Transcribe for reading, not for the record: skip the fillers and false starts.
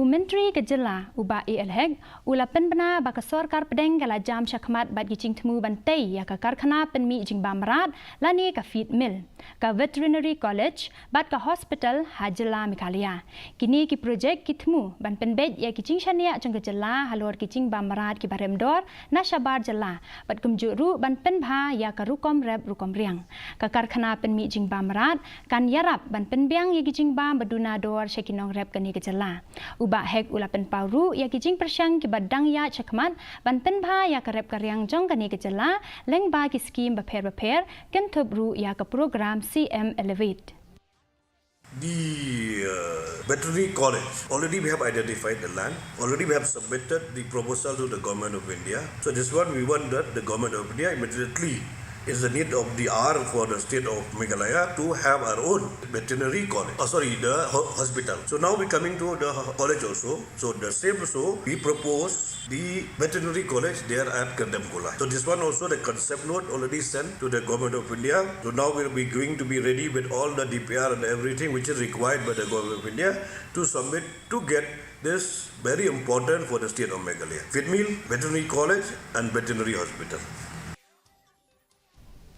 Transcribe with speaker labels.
Speaker 1: Menteri Kejela uba elhek ula penbena baka Sorkar Pdeng kala jam Shakhmat bat gicing temu bantai ya ka karkhana penmi jing bamrat lani ka feed mill ka veterinary college bat ka hospital hajela mikalia kini ki projek ki temu ban penbet ya gicing shania jong Kejela halor gicing bamrat ki baremdor na shabar jela bat kumjuru ban penbha ya ka rukom rep rukom riang ka karkhana penmi jing bamrat kan yarap ban penbiang ya gicing bam baduna dor shekinong rep kani Kejela uba hek ula pen pauru ya kijing persyang ki badang ya Shakhmat ban pen bha ya karep karyang jong kani Kejela leng ba ki skim baper ken thobru ya ka program CM Elevate.
Speaker 2: The veterinary college, already we have identified the land, already we have submitted the proposal to the government of India. So this one we want that the government of India immediately is the need of the hour for the state of Meghalaya to have our own veterinary college. The hospital. So now we're coming to the college also. So the same also we propose the veterinary college there at Kandamkola. So this one also the concept note already sent to the government of India. So now we'll be going to be ready with all the DPR and everything which is required by the government of India to submit to get this very important for the state of Meghalaya. Feed mill, veterinary college and veterinary hospital.